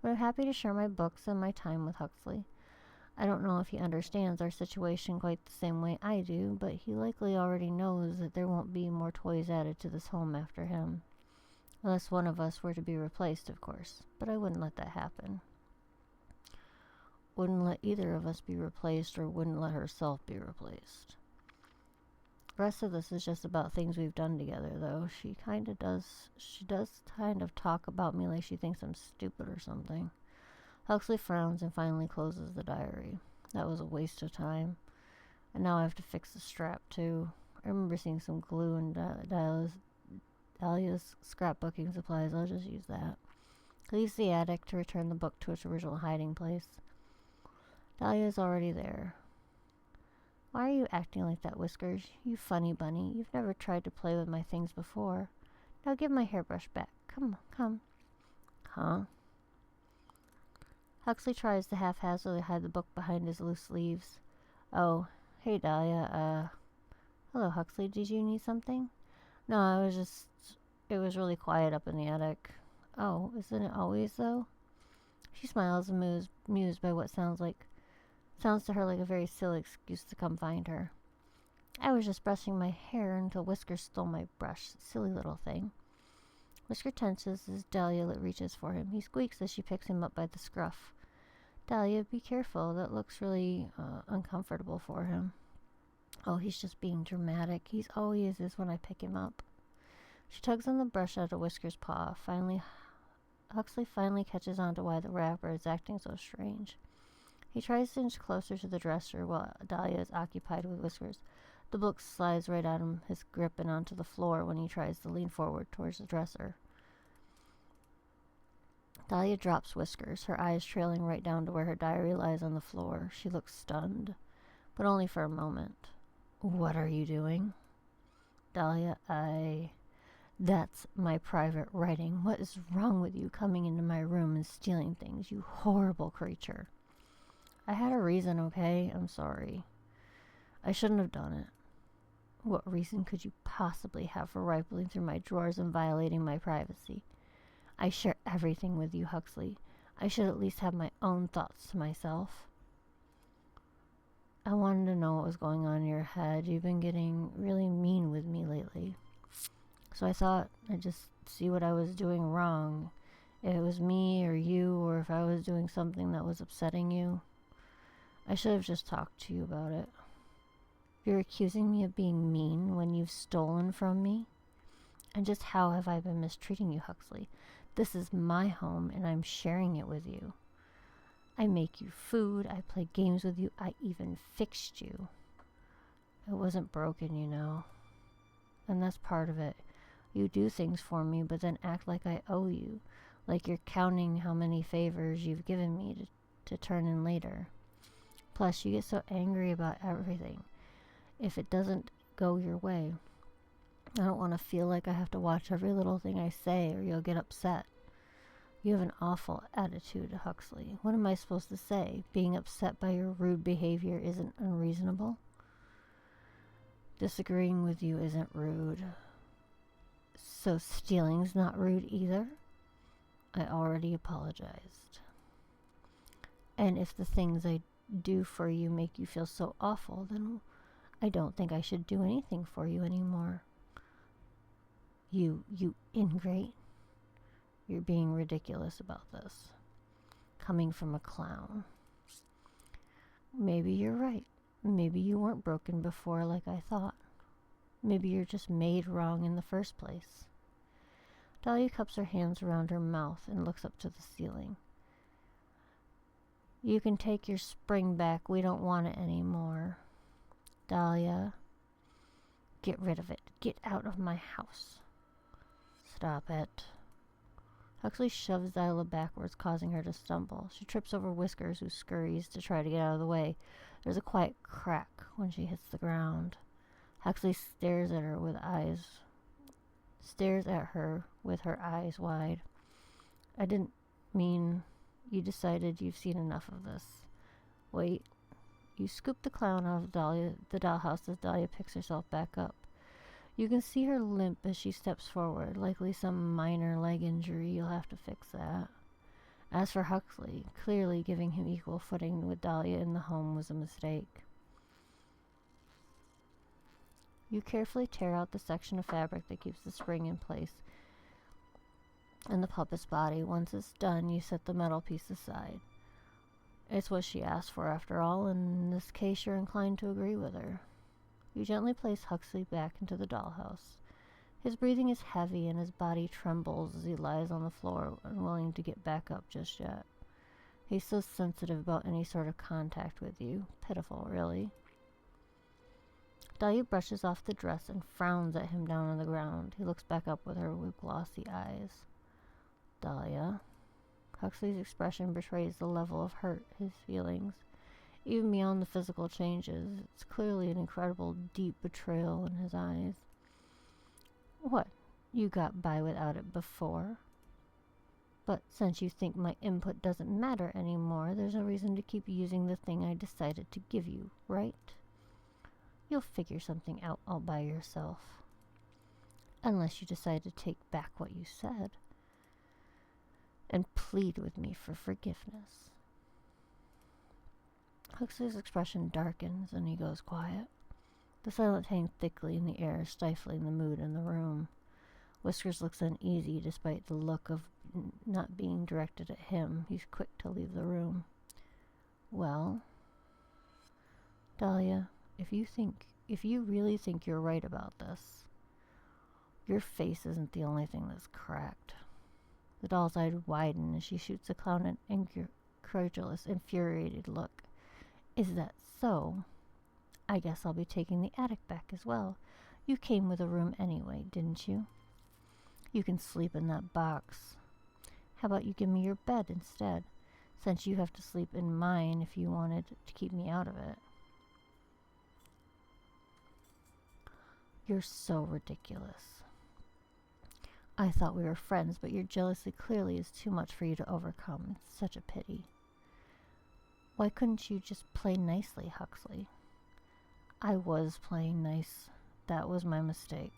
But I'm happy to share my books and my time with Huxley. I don't know if he understands our situation quite the same way I do, but he likely already knows that there won't be more toys added to this home after him. Unless one of us were to be replaced, of course. But I wouldn't let that happen. Wouldn't let either of us be replaced, or wouldn't let herself be replaced. The rest of this is just about things we've done together, though. She does kind of talk about me like she thinks I'm stupid or something. Huxley frowns and finally closes the diary. That was a waste of time. And now I have to fix the strap, too. I remember seeing some glue in Dahlia's scrapbooking supplies. I'll just use that. He leaves the attic to return the book to its original hiding place. Dahlia's already there. Why are you acting like that, Whiskers? You funny bunny. You've never tried to play with my things before. Now give my hairbrush back. Come. Huh? Huxley tries to haphazardly hide the book behind his loose sleeves. Oh, hey Dahlia, hello Huxley, did you need something? No, it was really quiet up in the attic. Oh, isn't it always though? She smiles and mused by what sounds to her like a very silly excuse to come find her. I was just brushing my hair until Whisker stole my brush. Silly little thing. Whisker tenses as Dahlia reaches for him. He squeaks as she picks him up by the scruff. Dahlia, be careful. That looks really uncomfortable for him. Oh, he's just being dramatic. He always is when I pick him up. She tugs on the brush out of Whisker's paw. Huxley finally catches on to why the wrapper is acting so strange. He tries to inch closer to the dresser while Dahlia is occupied with Whiskers. The book slides right out of his grip and onto the floor when he tries to lean forward towards the dresser. Dahlia drops Whiskers, her eyes trailing right down to where her diary lies on the floor. She looks stunned, but only for a moment. What are you doing? Dahlia, That's my private writing. What is wrong with you coming into my room and stealing things, you horrible creature? I had a reason, okay? I'm sorry. I shouldn't have done it. What reason could you possibly have for rifling through my drawers and violating my privacy? I share everything with you, Huxley. I should at least have my own thoughts to myself. I wanted to know what was going on in your head. You've been getting really mean with me lately. So I thought I'd just see what I was doing wrong. If it was me or you, or if I was doing something that was upsetting you. I should have just talked to you about it. You're accusing me of being mean when you've stolen from me? And just how have I been mistreating you, Huxley? This is my home, and I'm sharing it with you. I make you food, I play games with you, I even fixed you. It wasn't broken, you know. And that's part of it. You do things for me, but then act like I owe you. Like you're counting how many favors you've given me to turn in later. Plus, you get so angry about everything. If it doesn't go your way, I don't want to feel like I have to watch every little thing I say or you'll get upset. You have an awful attitude, Huxley. What am I supposed to say? Being upset by your rude behavior isn't unreasonable? Disagreeing with you isn't rude. So stealing's not rude either? I already apologized. And if the things I do for you make you feel so awful, then I don't think I should do anything for you anymore. You ingrate. You're being ridiculous about this. Coming from a clown. Maybe you're right. Maybe you weren't broken before like I thought. Maybe you're just made wrong in the first place. Dahlia cups her hands around her mouth and looks up to the ceiling. You can take your spring back. We don't want it anymore. Dahlia, get rid of it. Get out of my house. Stop it. Huxley shoves Dahlia backwards, causing her to stumble. She trips over Whiskers, who scurries to try to get out of the way. There's a quiet crack when she hits the ground. Huxley stares at her with her eyes wide. I didn't mean you decided you've seen enough of this. Wait. You scoop the clown out of the dollhouse as Dahlia picks herself back up. You can see her limp as she steps forward, likely some minor leg injury. You'll have to fix that. As for Huxley, clearly giving him equal footing with Dahlia in the home was a mistake. You carefully tear out the section of fabric that keeps the spring in place in the puppet's body. Once it's done, you set the metal piece aside. It's what she asked for after all, and in this case you're inclined to agree with her. You gently place Huxley back into the dollhouse. His breathing is heavy and his body trembles as he lies on the floor, unwilling to get back up just yet. He's so sensitive about any sort of contact with you. Pitiful, really. Dahlia brushes off the dress and frowns at him down on the ground. He looks back up with her with glossy eyes. Dahlia. Huxley's expression betrays the level of hurt his feelings. Even beyond the physical changes, it's clearly an incredible, deep betrayal in his eyes. What? You got by without it before? But since you think my input doesn't matter anymore, there's no reason to keep using the thing I decided to give you, right? You'll figure something out all by yourself. Unless you decide to take back what you said and plead with me for forgiveness. Huxley's expression darkens and he goes quiet. The silence hangs thickly in the air, stifling the mood in the room. Whiskers looks uneasy despite the look of not being directed at him. He's quick to leave the room. Well, Dahlia, if you really think you're right about this, your face isn't the only thing that's cracked. The doll's eyes widen as she shoots the clown an incredulous, infuriated look. Is that so? I guess I'll be taking the attic back as well. You came with a room anyway, didn't you? You can sleep in that box. How about you give me your bed instead, since you have to sleep in mine if you wanted to keep me out of it? You're so ridiculous. I thought we were friends, but your jealousy clearly is too much for you to overcome. It's such a pity. Why couldn't you just play nicely, Huxley? I was playing nice. That was my mistake.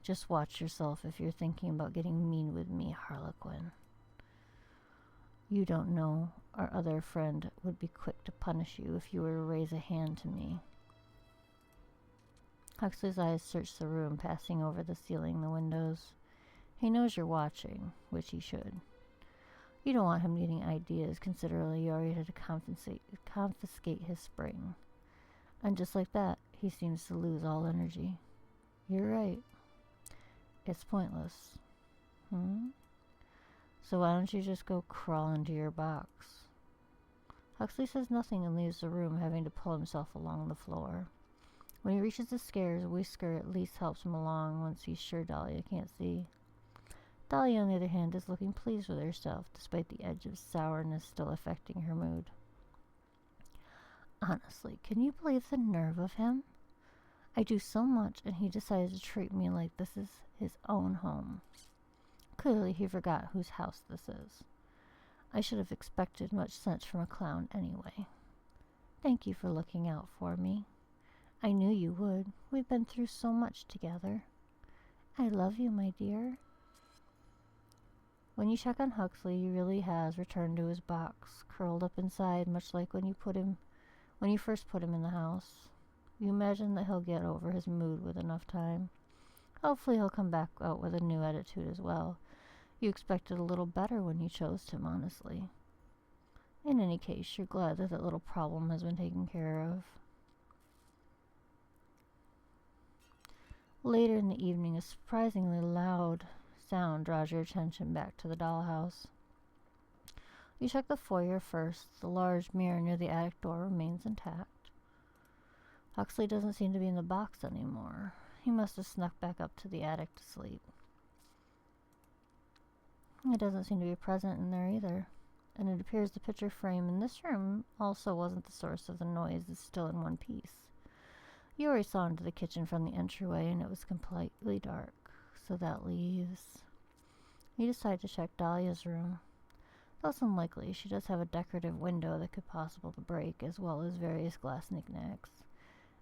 Just watch yourself if you're thinking about getting mean with me, Harlequin. You don't know our other friend would be quick to punish you if you were to raise a hand to me. Huxley's eyes search the room, passing over the ceiling, the windows. He knows you're watching, which he should. You don't want him getting ideas, considering you already had to confiscate his spring. And just like that, he seems to lose all energy. You're right. It's pointless. So why don't you just go crawl into your box? Huxley says nothing and leaves the room, having to pull himself along the floor. When he reaches the stairs, Wisker at least helps him along once he's sure Dahlia can't see. Dahlia, on the other hand, is looking pleased with herself, despite the edge of sourness still affecting her mood. Honestly, can you believe the nerve of him? I do so much, and he decides to treat me like this is his own home. Clearly, he forgot whose house this is. I should have expected much sense from a clown anyway. Thank you for looking out for me. I knew you would. We've been through so much together. I love you, my dear. When you check on Huxley, he really has returned to his box, curled up inside, much like when you first put him in the house. You imagine that he'll get over his mood with enough time. Hopefully he'll come back out with a new attitude as well. You expected a little better when you chose him, honestly. In any case, you're glad that little problem has been taken care of. Later in the evening, a surprisingly loud sound draws your attention back to the dollhouse. You check the foyer first. The large mirror near the attic door remains intact. Huxley doesn't seem to be in the box anymore. He must have snuck back up to the attic to sleep. It doesn't seem to be present in there either, and it appears the picture frame in this room also wasn't the source of the noise. It's still in one piece. You already saw into the kitchen from the entryway, and it was completely dark, so that leaves... You decide to check Dahlia's room. Though it's unlikely, she does have a decorative window that could possibly break, as well as various glass knickknacks.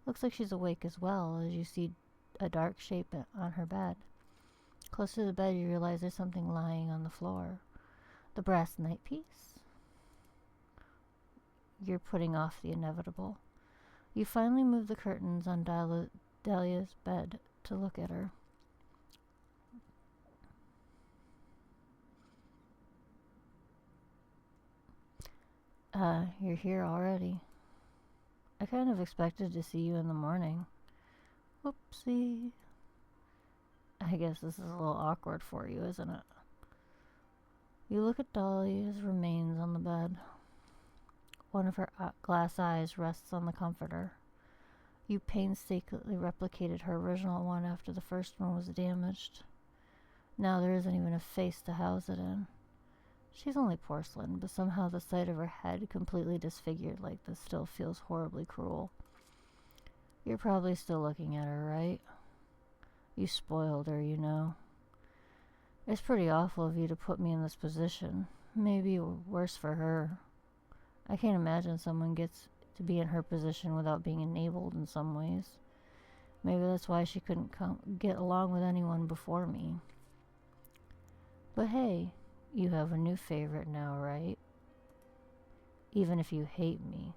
Looks like she's awake as well, as you see a dark shape on her bed. Close to the bed, you realize there's something lying on the floor. The brass night piece? You're putting off the inevitable. You finally move the curtains on Dahlia's bed to look at her. You're here already. I kind of expected to see you in the morning. Whoopsie. I guess this is a little awkward for you, isn't it? You look at Dahlia's remains on the bed. One of her glass eyes rests on the comforter. You painstakingly replicated her original one after the first one was damaged. Now there isn't even a face to house it in. She's only porcelain, but somehow the sight of her head completely disfigured like this still feels horribly cruel. You're probably still looking at her, right? You spoiled her, you know. It's pretty awful of you to put me in this position. Maybe worse for her. I can't imagine someone gets to be in her position without being enabled in some ways. Maybe that's why she couldn't get along with anyone before me. But hey, you have a new favorite now, right? Even if you hate me,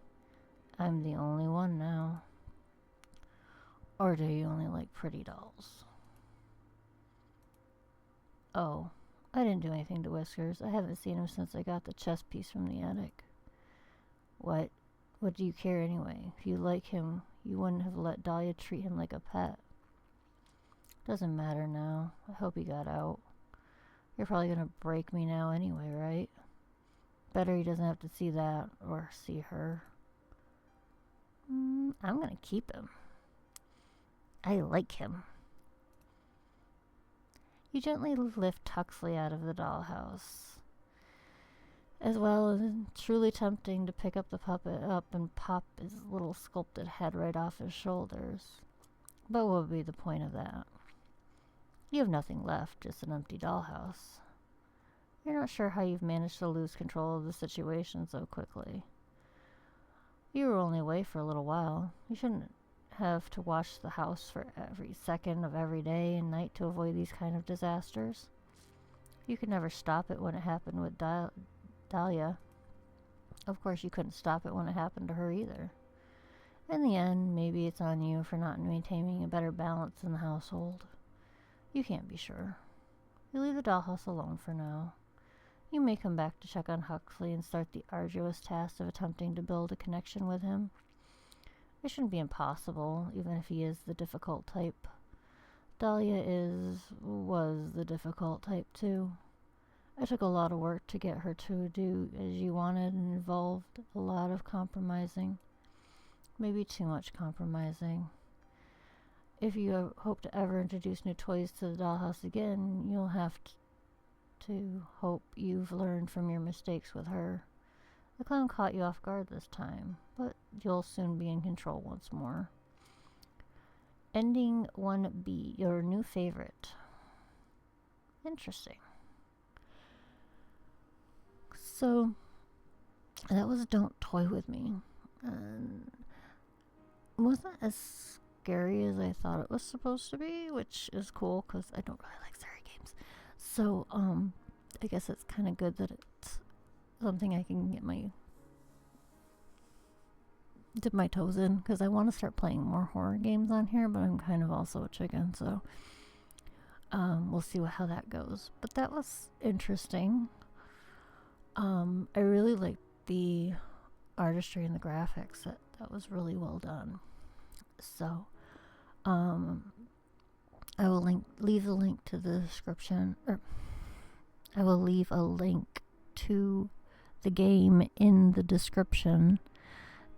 I'm the only one now. Or do you only like pretty dolls? Oh, I didn't do anything to Whiskers. I haven't seen him since I got the chess piece from the attic. What do you care anyway? If you like him, you wouldn't have let Dahlia treat him like a pet. Doesn't matter now. I hope he got out. You're probably gonna break me now anyway, right? Better he doesn't have to see that or see her. I'm gonna keep him. I like him. You gently lift Huxley out of the dollhouse, as well as truly tempting to pick up the puppet up and pop his little sculpted head right off his shoulders. But what would be the point of that? You have nothing left, just an empty dollhouse. You're not sure how you've managed to lose control of the situation so quickly. You were only away for a little while. You shouldn't have to watch the house for every second of every day and night to avoid these kind of disasters. You could never stop it when it happened with Dahlia. Of course, you couldn't stop it when it happened to her either. In the end, maybe it's on you for not maintaining a better balance in the household. You can't be sure. You leave the dollhouse alone for now. You may come back to check on Huxley and start the arduous task of attempting to build a connection with him. It shouldn't be impossible, even if he is the difficult type. Dahlia was the difficult type too. It took a lot of work to get her to do as you wanted and involved a lot of compromising. Maybe too much compromising. If you hope to ever introduce new toys to the dollhouse again, you'll have to hope you've learned from your mistakes with her. The clown caught you off guard this time, but you'll soon be in control once more. Ending 1B, your new favorite. Interesting. So, that was Don't Toy With Me. And it wasn't as scary as I thought it was supposed to be, which is cool because I don't really like scary games. So, I guess it's kind of good that it's something I can dip my toes in, because I want to start playing more horror games on here, but I'm kind of also a chicken, so we'll see how that goes. But that was interesting. I really liked the artistry and the graphics. That was really well done. So I will leave the link to the description, or I will leave a link to the game in the description,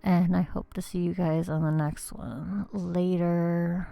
and I hope to see you guys on the next one. Later.